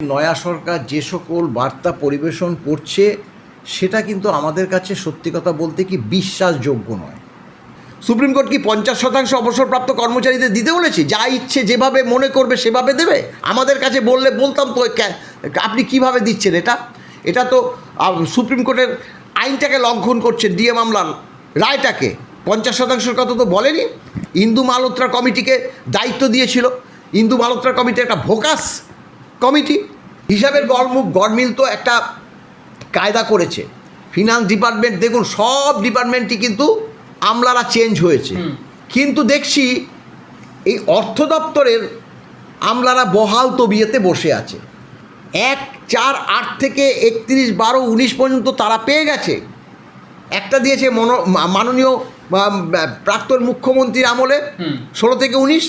নয়া সরকার যে সকল বার্তা পরিবেশন করছে সেটা কিন্তু আমাদের কাছে সত্যি কথা বলতে কি বিশ্বাসযোগ্য নয়। সুপ্রিম কোর্ট কি 50% অবসরপ্রাপ্ত কর্মচারীদের দিতে বলেছে? যা ইচ্ছে যেভাবে মনে করবে সেভাবে দেবে? আমাদের কাছে বলতাম তো আপনি কিভাবে দিচ্ছেন? এটা তো সুপ্রিম কোর্টের আইনটাকে লঙ্ঘন করছেন, ডিএ মামলার রায়টাকে। 50%-র কথা তো বলেনি। ইন্দু মালহোত্রা কমিটিকে দায়িত্ব দিয়েছিল। ইন্দু মালহোত্রা কমিটি একটা ভোকাস কমিটি, হিসাবের গড়মিল তো একটা কায়দা করেছে। ফিনান্স ডিপার্টমেন্ট দেখুন, সব ডিপার্টমেন্টই কিন্তু আমলারা চেঞ্জ হয়েছে, কিন্তু দেখছি এই অর্থ দপ্তরের আমলারা বহাল তবিয়েতে বসে আছে। 1/4/8 থেকে 31/12/19 পর্যন্ত তারা পেয়ে গেছে। একটা দিয়েছে মাননীয় প্রাক্তন মুখ্যমন্ত্রীর আমলে 16 থেকে 19,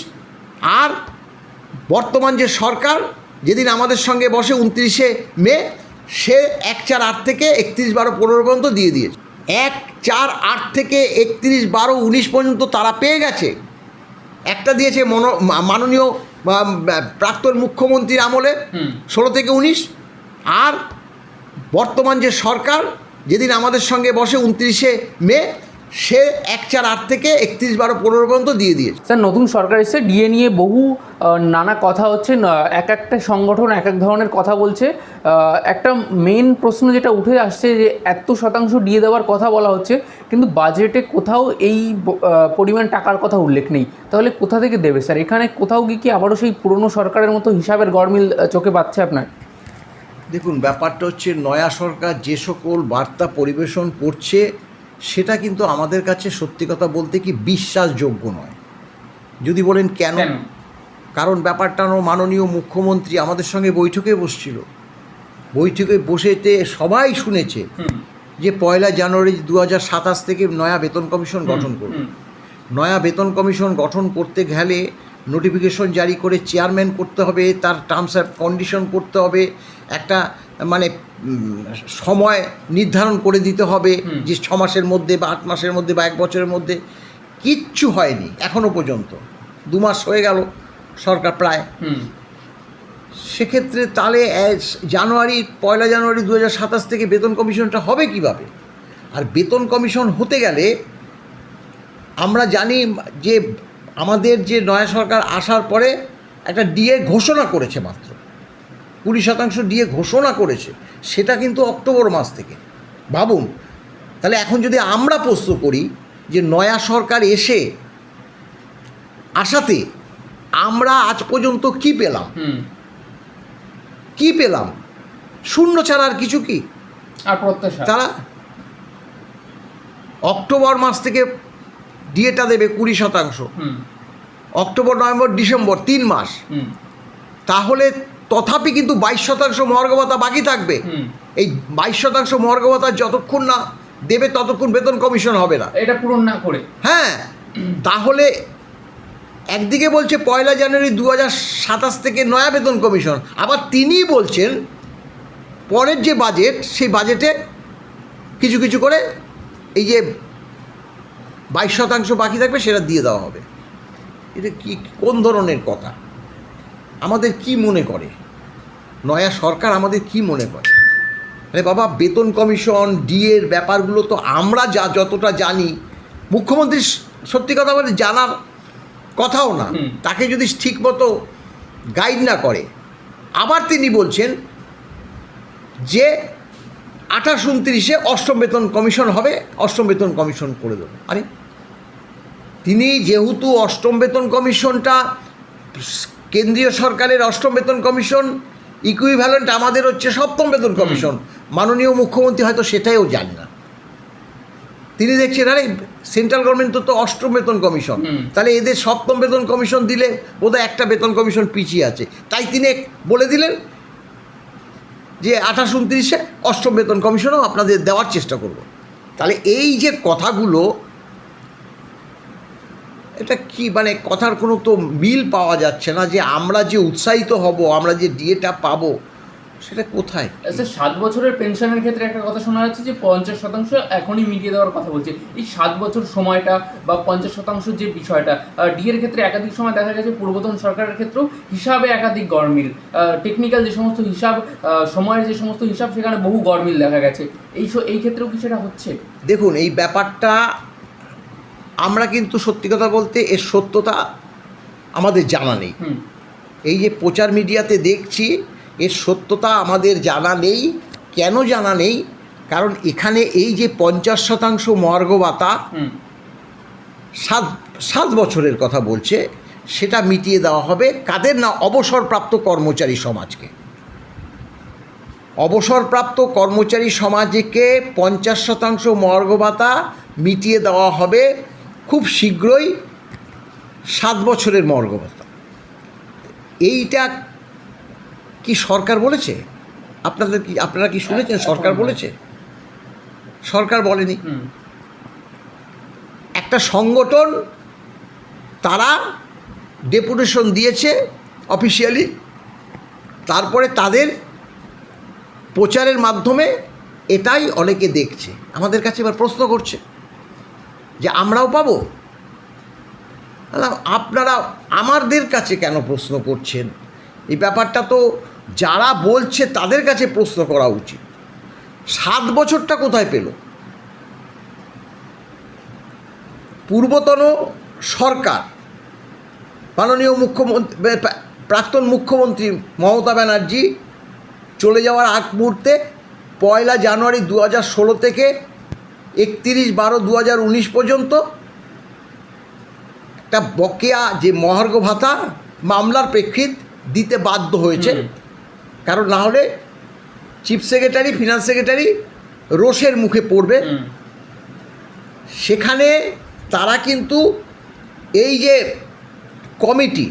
আর বর্তমান যে সরকার যেদিন আমাদের সঙ্গে বসে 29শে মে, সে 1/4/8 থেকে 31/12/15 পর্যন্ত দিয়ে দিয়েছে। 1/4/8 থেকে 31/12/19 পর্যন্ত তারা পেয়ে গেছে। একটা দিয়েছে মাননীয় প্রাক্তন মুখ্যমন্ত্রীর আমলে 16 থেকে 19, আর বর্তমান যে সরকার যেদিন আমাদের সঙ্গে বসে 29শে মে, সে 1/4/8 থেকে 31/12/15 পর্যন্ত দিয়ে দিয়েছে। স্যার, নতুন সরকার এসে ডিএ নিয়ে বহু নানা কথা হচ্ছে, একটা সংগঠন এক এক ধরনের কথা বলছে। একটা মেন প্রশ্ন যেটা উঠে আসছে যে এত শতাংশ ডিএ দেওয়ার কথা বলা হচ্ছে, কিন্তু বাজেটে কোথাও এই পরিমাণ টাকার কথা উল্লেখ নেই। তাহলে কোথা থেকে দেবে স্যার? এখানে কোথাও কি আবারও সেই পুরনো সরকারের মতো হিসাবের গড়মিল চোখে পাচ্ছে আপনার? দেখুন, ব্যাপারটা হচ্ছে নয়া সরকার যে সকল বার্তা পরিবেশন করছে সেটা কিন্তু আমাদের কাছে সত্যি কথা বলতে কি বিশ্বাসযোগ্য নয়। যদি বলেন কেন? কারণ ব্যাপারটা মাননীয় মুখ্যমন্ত্রী আমাদের সঙ্গে বৈঠকে বসছিল। বৈঠকে বসেতে সবাই শুনেছে যে 1 জানুয়ারি 2027 থেকে নয়া বেতন কমিশন গঠন করবে। নয়া বেতন কমিশন গঠন করতে গেলে নোটিফিকেশন জারি করে চেয়ারম্যান করতে হবে, তার টার্মস অ্যান্ড কন্ডিশন করতে হবে, একটা সময় নির্ধারণ করে দিতে হবে যে 6 মাসের মধ্যে বা 8 মাসের মধ্যে বা 1 বছরের মধ্যে। কিচ্ছু হয়নি এখনও পর্যন্ত। 2 মাস হয়ে গেল সরকার প্রায়। সেক্ষেত্রে তাহলে 1 জানুয়ারি 2027 থেকে বেতন কমিশনটা হবে কিভাবে? আর বেতন কমিশন হতে গেলে আমরা জানি যে আমাদের যে নয়া সরকার আসার পরে একটা ডিএ ঘোষণা করেছে, মাত্র 20% ডিএ ঘোষণা করেছে, সেটা কিন্তু অক্টোবর মাস থেকে। ভাবুন, তাহলে এখন যদি আমরা প্রশ্ন করি যে নয়া সরকার আসাতে আমরা আজ পর্যন্ত কি পেলাম? শূন্য ছাড়া আর কিছু কি? আর প্রত্যাশা তারা অক্টোবর মাস থেকে ডিএটা দেবে 20%, অক্টোবর নভেম্বর ডিসেম্বর 3 মাস। তাহলে তথাপি কিন্তু 22% মহার্ঘ ভাতা বাকি থাকবে। এই 22% মহার্ঘ ভাতা যতক্ষণ না দেবে ততক্ষণ বেতন কমিশন হবে না, এটা পূরণ না করে। হ্যাঁ, তাহলে একদিকে বলছে 1 জানুয়ারি 2027 থেকে নয়া বেতন কমিশন, আবার তিনিই বলছেন পরের যে বাজেট, সেই বাজেটে কিছু কিছু করে এই যে 22% বাকি থাকবে সেটা দিয়ে দেওয়া হবে। এটা কি, কোন ধরনের কথা? আমাদের কি মনে করে নয়া সরকার? আমাদের কি মনে করে? আরে বাবা, বেতন কমিশন ডিএর ব্যাপারগুলো তো আমরা যতটা জানি, মুখ্যমন্ত্রী সত্যি কথা বলে জানার কথাও না। তাকে যদি ঠিকমতো গাইড না করে, আবার তিনি বলছেন যে 28-29-এ 8ম বেতন কমিশন হবে, 8ম বেতন কমিশন করে দেবে। আরে তিনি যেহেতু 8ম বেতন কমিশনটা কেন্দ্রীয় সরকারের 8ম বেতন কমিশন ইকুইভ্যালেন্ট আমাদের হচ্ছে 7ম বেতন কমিশন, মাননীয় মুখ্যমন্ত্রী হয়তো সেটাইও জানে না। তিনি দেখছেন আরে সেন্ট্রাল গভর্নমেন্ট তো 8ম বেতন কমিশন, তাহলে এদের 7ম বেতন কমিশন দিলে বোধহয় একটা বেতন কমিশন পিছিয়ে আছে, তাই তিনি বলে দিলেন যে 28-29-এ 8ম বেতন কমিশনও আপনাদের দেওয়ার চেষ্টা করব। তাহলে এই যে কথাগুলো, এটা কি কথার কোনো তো মিল পাওয়া যাচ্ছে না। যে আমরা যে উৎসাহিত হব, আমরা যে ডিএটা পাবো, সেটা কোথায়? স্যার 7 বছরের পেনশনের ক্ষেত্রে একটা কথা শোনা যাচ্ছে যে 50% এখনই মিটিয়ে দেওয়ার কথা বলছে। এই 7 বছর সময়টা বা 50% যে বিষয়টা ডিএর ক্ষেত্রে একাধিক সময় দেখা গেছে পূর্বতন সরকারের ক্ষেত্রেও হিসাবে একাধিক গরমিল, টেকনিক্যাল যে সমস্ত হিসাব, সময়ের যে সমস্ত হিসাব সেখানে বহু গরমিল দেখা গেছে। এই ক্ষেত্রেও কি সেটা হচ্ছে? দেখুন, এই ব্যাপারটা আমরা কিন্তু সত্যি কথা বলতে এর সত্যতা আমাদের জানা নেই। এই যে প্রচার মিডিয়াতে দেখছি, এর সত্যতা আমাদের জানা নেই। কেন জানা নেই? কারণ এখানে এই যে 50% মহার্ঘ ভাতা 7 বছরের কথা বলছে, সেটা মিটিয়ে দেওয়া হবে কাদের না? অবসরপ্রাপ্ত কর্মচারী সমাজকে। অবসরপ্রাপ্ত কর্মচারী সমাজকে 50% মহার্ঘ ভাতা মিটিয়ে দেওয়া হবে খুব শীঘ্রই, 7 বছরের মহার্ঘ ভাতা। এইটা কি সরকার বলেছে? আপনারা কি শুনেছেন সরকার বলেছে? সরকার বলেনি। একটা সংগঠন তারা ডেপুটেশন দিয়েছে অফিসিয়ালি, তারপরে তাদের প্রচারের মাধ্যমে এটাই অনেকে দেখছে। আমাদের কাছে এবার প্রশ্ন করছে যে আমরাও পাবো। আপনারা আমাদের কাছে কেন প্রশ্ন করছেন? এই ব্যাপারটা তো যারা বলছে তাদের কাছে প্রশ্ন করা উচিত। 7 বছরটা কোথায় পেল? পূর্বতন সরকার, মাননীয় মুখ্যমন্ত্রী, প্রাক্তন মুখ্যমন্ত্রী মমতা ব্যানার্জি চলে যাওয়ার আগ মুহূর্তে 1 জানুয়ারি 2016 থেকে 31/12/2019 পর্যন্ত একটা বকেয়া যে মহার্ঘ ভাতা মামলার প্রেক্ষিত দিতে বাধ্য হয়েছে। কারণ না হলে চিফ সেক্রেটারি, ফিনান্স সেক্রেটারি রোষের মুখে পড়বে। সেখানে তারা কিন্তু এই যে কমিটি,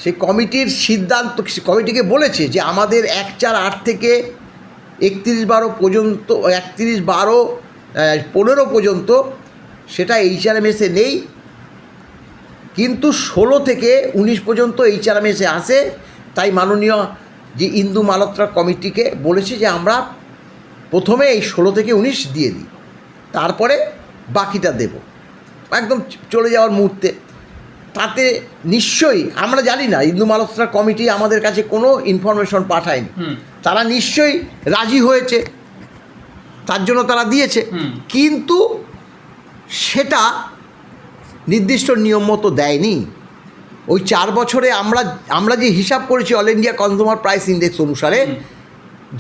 সেই কমিটির সিদ্ধান্ত, কমিটিকে বলেছে যে আমাদের 1/4/8 থেকে 31/12 পর্যন্ত, 31/12/15 পর্যন্ত সেটা HRMS-এ নেই, কিন্তু 16 থেকে 19 পর্যন্ত HRMS-এ আসে। তাই মাননীয় যে ইন্দু মালহোত্রা কমিটিকে বলেছে যে আমরা প্রথমে এই 16 থেকে 19 দিয়ে দিই, তারপরে বাকিটা দেব একদম চলে যাওয়ার মুহূর্তে। তাতে নিশ্চয়ই আমরা জানি না, ইন্দু মালহোত্রা কমিটি আমাদের কাছে কোনো ইনফরমেশন পাঠায়নি। তারা নিশ্চয়ই রাজি হয়েছে, তার জন্য তারা দিয়েছে, কিন্তু সেটা নির্দিষ্ট নিয়ম মতো দেয়নি। ওই 4 বছরে আমরা যে হিসাব করেছি all India consumer price index অনুসারে,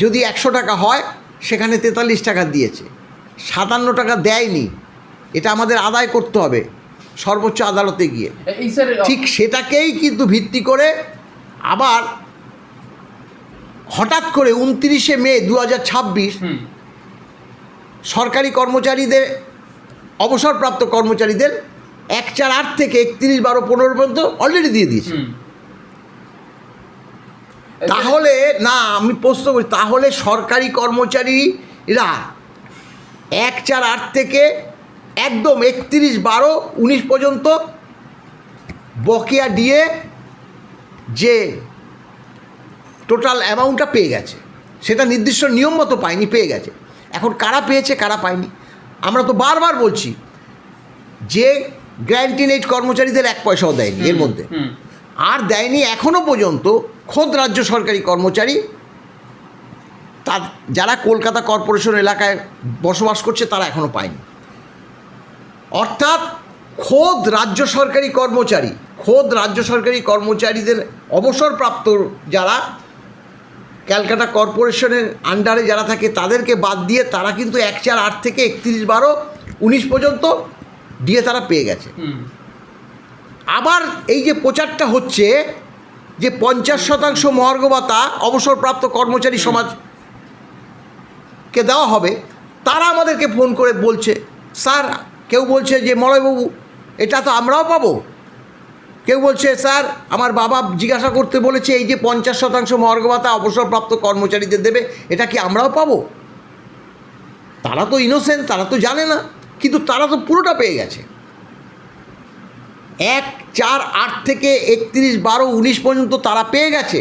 যদি 100 টাকা হয় সেখানে 43 টাকা দিয়েছে, 57 টাকা দেয়নি। এটা আমাদের আদায় করতে হবে সর্বোচ্চ আদালতে গিয়ে। ঠিক সেটাকেই কিন্তু ভিত্তি করে আবার হঠাৎ করে 29শে মে 2026 সরকারি কর্মচারীদের, অবসরপ্রাপ্ত কর্মচারীদের 1/4/8 থেকে 31/12/15 পর্যন্ত অলরেডি দিয়ে দিয়েছে। তাহলে না, আমি প্রশ্ন করি, তাহলে সরকারি কর্মচারীরা 1/4/8 থেকে একদম 31/12/19 পর্যন্ত বকেয়া দিয়ে যে টোটাল অ্যামাউন্টটা পেয়ে গেছে, সেটা নির্দিষ্ট নিয়ম মতো পায়নি, পেয়ে গেছে। এখন কারা পেয়েছে কারা পায়নি আমরা তো বারবার বলছি যে গ্র্যান্টিনেট কর্মচারীদের 1 পয়সাও দেয়নি এর মধ্যে, আর দেয়নি এখনও পর্যন্ত খোদ রাজ্য সরকারি কর্মচারী, তার যারা কলকাতা কর্পোরেশন এলাকায় বসবাস করছে তারা এখনও পায়নি। অর্থাৎ খোদ রাজ্য সরকারি কর্মচারীদের অবসরপ্রাপ্ত যারা ক্যালকাটা কর্পোরেশনের আন্ডারে যারা থাকে তাদেরকে বাদ দিয়ে তারা কিন্তু 1/4/8 থেকে 31/12/19 পর্যন্ত দিয়ে তারা পেয়ে গেছে। আবার এই যে প্রচারটা হচ্ছে যে 50% মহার্ঘ ভাতা অবসরপ্রাপ্ত কর্মচারী সমাজকে দেওয়া হবে, তারা আমাদেরকে ফোন করে বলছে, স্যার, কেউ বলছে যে মলয়বাবু এটা তো আমরাও পাবো, কেউ বলছে স্যার আমার বাবা জিজ্ঞাসা করতে বলেছে এই যে 50% মহার্ঘ ভাতা অবসরপ্রাপ্ত কর্মচারীদের দেবে, এটা কি আমরাও পাবো? তারা তো ইনোসেন্ট, তারা তো জানে না, কিন্তু তারা তো পুরোটা পেয়ে গেছে। 1/4/8 থেকে 31/12/19 পর্যন্ত তারা পেয়ে গেছে।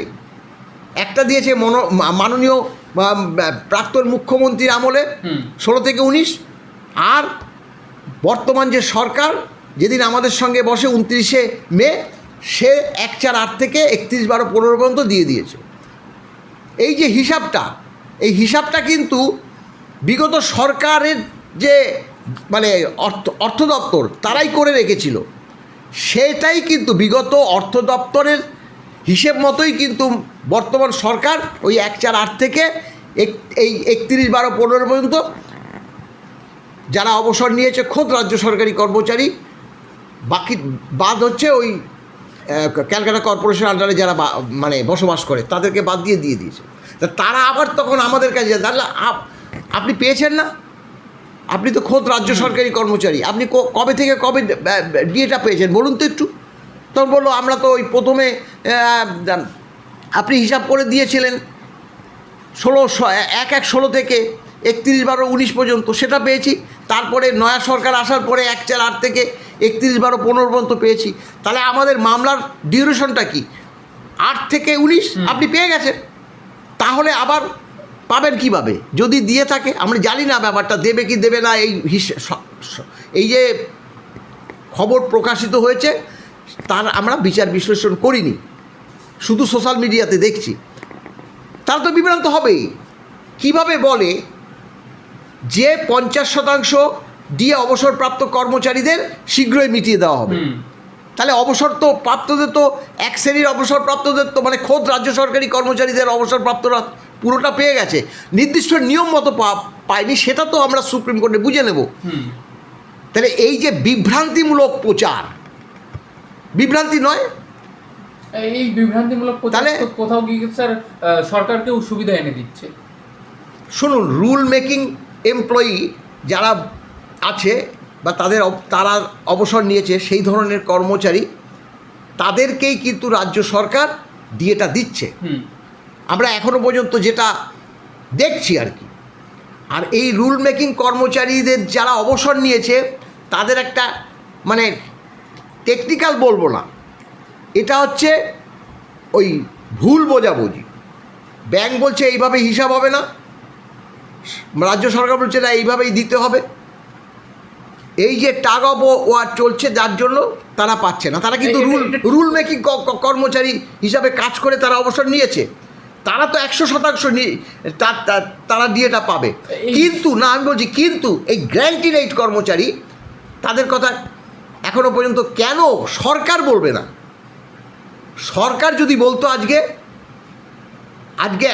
একটা দিয়েছে মাননীয় প্রাক্তন মুখ্যমন্ত্রীর আমলে 16 থেকে 19, আর বর্তমান যে সরকার যেদিন আমাদের সঙ্গে বসে 29শে মে, সে 1/4/8 থেকে 31/12/15 পর্যন্ত দিয়ে দিয়েছে। এই যে হিসাবটা, এই হিসাবটা কিন্তু বিগত সরকারের যে মানে অর্থ দপ্তর তারাই করে রেখেছিল, সেটাই কিন্তু বিগত অর্থ দপ্তরের হিসেব মতোই কিন্তু বর্তমান সরকার ওই 1/4/8 থেকে এই 31/12/15 পর্যন্ত যারা অবসর নিয়েছে খোদ রাজ্য সরকারি কর্মচারী, বাকি বাদ হচ্ছে ওই ক্যালকাটা কর্পোরেশন আন্ডারে যারা মানে বসবাস করে তাদেরকে বাদ দিয়ে দিয়েছে। তা তারা আবার তখন আমাদের কাছে তাহলে আপনি পেয়েছেন না, আপনি তো খোদ রাজ্য সরকারি কর্মচারী, আপনি কবে থেকে কবে ডিএটা পেয়েছেন বলুন তো একটু। তখন বললো আমরা তো ওই প্রথমে আপনি হিসাব করে দিয়েছিলেন 16 থেকে 31/12/19 পর্যন্ত, সেটা পেয়েছি। তারপরে নয়া সরকার আসার পরে 1/4/8 থেকে 31/12/15 পর্যন্ত পেয়েছি। তাহলে আমাদের মামলার ডিউরেশনটা কি? 8 থেকে 19 আপনি পেয়ে গেছেন, তাহলে আবার পাবেন কীভাবে? যদি দিয়ে থাকে, আমরা জানি না ব্যাপারটা দেবে কি দেবে না। এই যে খবর প্রকাশিত হয়েছে তার আমরা বিচার বিশ্লেষণ করিনি, শুধু সোশ্যাল মিডিয়াতে দেখছি। তারা তো বিভ্রান্ত হবেই। কিভাবে বলে যে 50% দিয়ে অবসরপ্রাপ্ত কর্মচারীদের শীঘ্রই মিটিয়ে দেওয়া হবে? তাহলে অবসর তো প্রাপ্তদের তো এক শ্রেণীর অবসরপ্রাপ্তদের তো মানে খোদ রাজ্য সরকারি কর্মচারীদের অবসরপ্রাপ্তরা পুরোটা পেয়ে গেছে, নির্দিষ্ট নিয়ম মতো পায়নি, সেটা তো আমরা সুপ্রিম কোর্টে বুঝে নেব। তাহলে এই যে বিভ্রান্তিমূলক প্রচার, বিভ্রান্তি নয় এই বিভ্রান্তিমূলক প্রচার কোথাও গিয়ে স্যার সরকারকেও সুবিধা এনে দিচ্ছে। শুনুন, রুল মেকিং এমপ্লয়ি যারা আছে বা তারা অবসর নিয়েছে সেই ধরনের কর্মচারী, তাদেরকেই কিন্তু রাজ্য সরকার ডিএটা দিচ্ছে, আমরা এখনও পর্যন্ত যেটা দেখছি আর কি। আর এই রুল মেকিং কর্মচারীদের যারা অবসর নিয়েছে তাদের একটা মানে টেকনিক্যাল বলবো না, এটা হচ্ছে ওই ভুল বোঝাবুঝি। ব্যাংক বলছে এইভাবে হিসাব হবে না, রাজ্য সরকার বলছে না এইভাবেই দিতে হবে। এই যে টাগ অফ ওয়ার চলছে, যার জন্য তারা পাচ্ছে না। তারা কিন্তু রুল মেকিং কর্মচারী হিসাবে কাজ করে তারা অবসর নিয়েছে, তারা তো 100% তারা ডিএটা পাবে। কিন্তু না, আমি বলছি কিন্তু এই গ্র্যান্টিড কর্মচারী তাদের কথা এখনও পর্যন্ত কেন সরকার বলবে না? সরকার যদি বলতো আজকে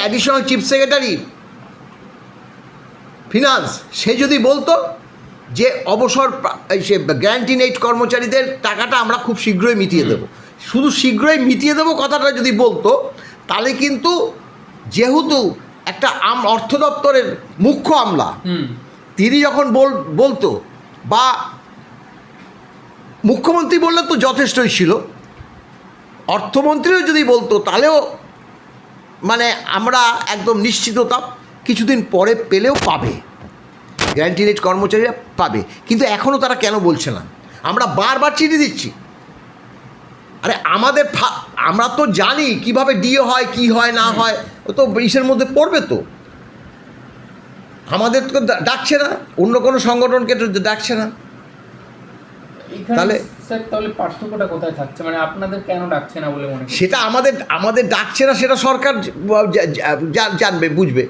অ্যাডিশনাল চিফ সেক্রেটারি ফিনান্স, সে যদি বলতো যে অবসর সে গ্র্যান্টিড কর্মচারীদের টাকাটা আমরা খুব শীঘ্রই মিটিয়ে দেবো, শুধু শীঘ্রই মিটিয়ে দেবো কথাটা যদি বলতো, তাহলে কিন্তু যেহেতু একটা অর্থ দপ্তরের মুখ্য আমলা, তিনি যখন বলতো বা মুখ্যমন্ত্রী বললে তো যথেষ্টই ছিল, অর্থমন্ত্রীও যদি বলতো তাহলেও মানে আমরা একদম নিশ্চিত হতাম কিছুদিন পরে পেলেও পাবে, গ্র্যান্টিড কর্মচারীরা পাবে। কিন্তু এখনও তারা কেন বলছে না? আমরা বারবার চিঠি দিচ্ছি। আরে আমরা তো জানি কিভাবে ডিএ হয়, কি হয় না হয়, ও তো ইসের মধ্যে পড়বে। তো আমাদের তো ডাকছে না, অন্য কোনো সংগঠনকে তো ডাকছে না। তাহলে পার্থক্যটা কোথায় থাকছে? মানে আপনাদের কেন ডাকছে না বলে মনে হয়? সেটা আমাদের ডাকছে না, সেটা সরকার জানবে, বুঝবে।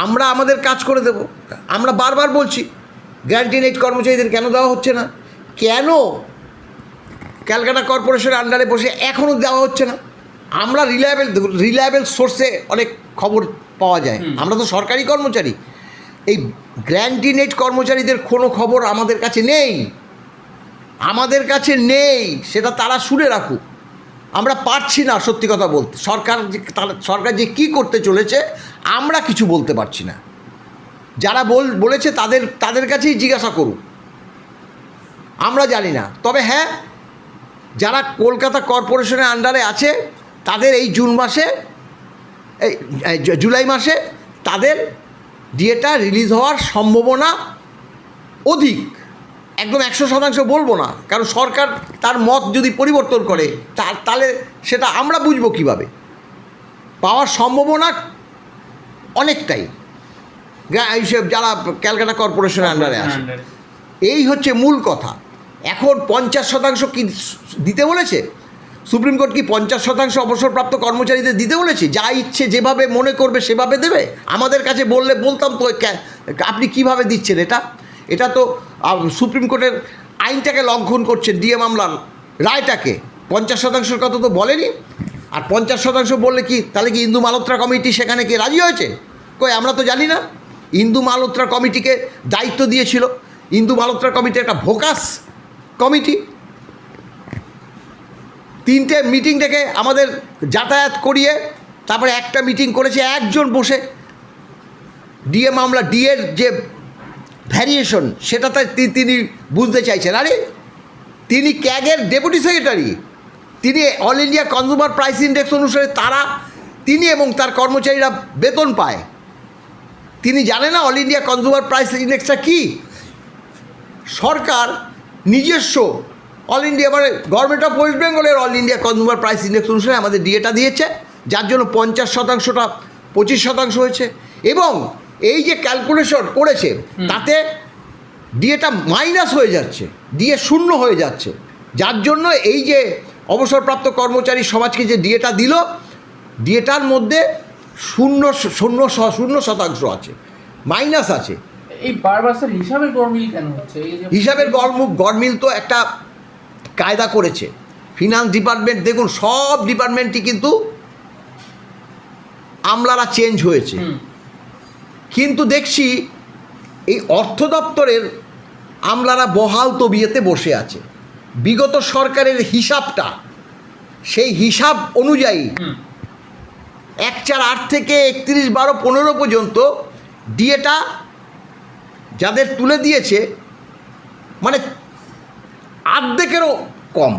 আমরা আমাদের কাজ করে দেব। আমরা বারবার বলছি গ্র্যান্টিড কর্মচারীদের কেন দেওয়া হচ্ছে না, কেন ক্যালকাটা কর্পোরেশনের আন্ডারে বসে এখনও দেওয়া হচ্ছে না। আমরা রিলায়েবল সোর্সে অনেক খবর পাওয়া যায়, আমরা তো সরকারি কর্মচারী। এই গ্র্যান্টিড কর্মচারীদের কোনো খবর আমাদের কাছে নেই, সেটা তারা শুনে রাখুক। আমরা পারছি না সত্যি কথা বলতে, সরকার যে কী করতে চলেছে আমরা কিছু বলতে পারছি না। যারা বলেছে তাদের কাছেই জিজ্ঞাসা করুন, আমরা জানি না। তবে হ্যাঁ, যারা কলকাতা কর্পোরেশনের আন্ডারে আছে তাদের এই জুলাই মাসে তাদের ডিএটা রিলিজ হওয়ার সম্ভাবনা অধিক। একদম 100% বলবো না, কারণ সরকার তার মত যদি পরিবর্তন করে তাহলে সেটা আমরা বুঝবো কীভাবে? পাওয়ার সম্ভাবনা অনেকটাই এইসব যারা ক্যালকাটা কর্পোরেশনের আন্ডারে আছে। এই হচ্ছে মূল কথা। এখন 50% কি দিতে বলেছে সুপ্রিম কোর্ট? কি 50% অবসরপ্রাপ্ত কর্মচারীদের দিতে বলেছে? যা ইচ্ছে যেভাবে মনে করবে সেভাবে দেবে? আমাদের কাছে বললে বলতাম তো আপনি কিভাবে দিচ্ছেন এটা? এটা তো সুপ্রিম কোর্টের আইনটাকে লঙ্ঘন করছেন, ডিএ মামলার রায়টাকে। 50% কথা তো বলেনি। আর 50% বললে কি তাহলে কি ইন্দু মালহোত্রা কমিটি সেখানে কি রাজি হয়েছে? কই আমরা তো জানি না। ইন্দু মালহোত্রা কমিটিকে দায়িত্ব দিয়েছিল। ইন্দু মালহোত্রা কমিটি একটা ভোকাস কমিটি। 3টে মিটিং ডেকে আমাদের যাতায়াত করিয়ে তারপরে একটা মিটিং করেছে একজন বসে। ডিএ মামলা ডিএর যে ভ্যারিয়েশন সেটাতে তিনি বুঝতে চাইছেন। আরে তিনি ক্যাগের ডেপুটি সেক্রেটারি, তিনি all India consumer price index অনুসারে তিনি এবং তার কর্মচারীরা বেতন পায়। তিনি জানে না অল ইন্ডিয়া কনজিউমার প্রাইস ইন্ডেক্সটা কী? সরকার নিজস্ব অল ইন্ডিয়া মানে গভর্নমেন্ট অফ ওয়েস্ট বেঙ্গলের all India consumer price index অনুসারে আমাদের ডিএটা দিয়েছে, যার জন্য 50%টা 25% হয়েছে। এবং এই যে ক্যালকুলেশন করেছে তাতে ডিএটা মাইনাস হয়ে যাচ্ছে, ডিএ শূন্য হয়ে যাচ্ছে, যার জন্য এই যে অবসরপ্রাপ্ত কর্মচারী সমাজকে যে ডিএটা দিল, ডিএটার মধ্যে 0% আছে, মাইনাস আছে। এই বারবার স্যার হিসাবের গরমিল কেন হচ্ছে? হিসাবের গরমিল তো একটা কায়দা করেছে ফিনান্স ডিপার্টমেন্ট। দেখুন সব ডিপার্টমেন্টই কিন্তু আমলারা চেঞ্জ হয়েছে, কিন্তু দেখছি এই অর্থ দপ্তরের আমলারা বহাল তবিয়তে বসে আছে। বিগত সরকারের হিসাবটা, সেই হিসাব অনুযায়ী 1/4 থেকে 31/12/15 পর্যন্ত ডিএটা যাদের তুলে দিয়েছে মানে অর্ধেকেরও কম।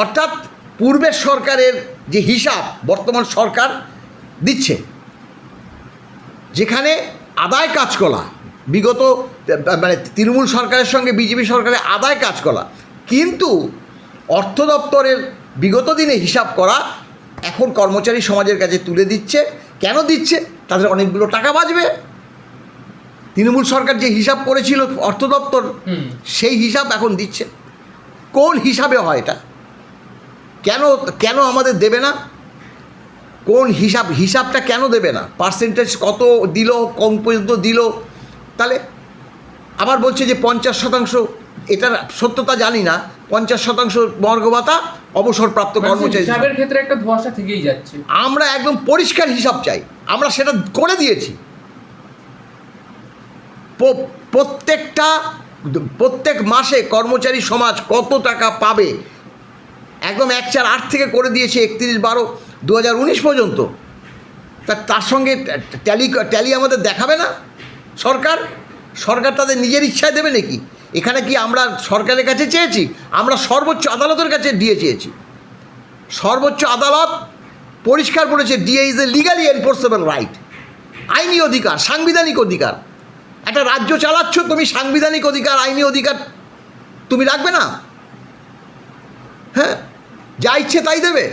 অর্থাৎ পূর্বের সরকারের যে হিসাব বর্তমান সরকার দিচ্ছে, যেখানে আদায় কাজ করা বিগত মানে তৃণমূল সরকারের সঙ্গে বিজেপি সরকারের আদায় কাজ করা, কিন্তু অর্থ দপ্তরের বিগত দিনে হিসাব করা এখন কর্মচারী সমাজের কাছে তুলে দিচ্ছে। কেন দিচ্ছে? তাদের অনেকগুলো টাকা বাঁচবে। তৃণমূল সরকার যে হিসাব করেছিল অর্থ দপ্তর, সেই হিসাব এখন দিচ্ছে। কোন হিসাবে হয় এটা? কেন আমাদের দেবে না? কোন হিসাবটা কেন দেবে না? পার্সেন্টেজ কত দিল, কম পর্যন্ত দিল। তাহলে আবার বলছে যে 50%, এটার সত্যতা জানি না। 50% মর্গ ভাতা অবসরপ্রাপ্ত কর্মচারী হিসাবের ক্ষেত্রে একটা ধোঁয়াশা থেকেই যাচ্ছে। আমরা একদম পরিষ্কার হিসাব চাই, আমরা সেটা করে দিয়েছি। প্রত্যেক মাসে কর্মচারী সমাজ কত টাকা পাবে একদম 1/4 থেকে করে দিয়েছে 31/12/2019 পর্যন্ত। তার সঙ্গে ট্যালি আমাদের দেখাবে না সরকার তাদের নিজের ইচ্ছায় দেবে নাকি? এখানে কি আমরা সরকারের কাছে চেয়েছি? আমরা সর্বোচ্চ আদালতের কাছে ডিএ চেয়েছি। সর্বোচ্চ আদালত পরিষ্কার বলেছে DA is a legally enforceable right, আইনি অধিকার, সাংবিধানিক অধিকার। একটা রাজ্য চালাচ্ছ তুমি, সাংবিধানিক অধিকার, আইনি অধিকার তুমি রাখবে না? হ্যাঁ, যা ইচ্ছে তাই দেবে।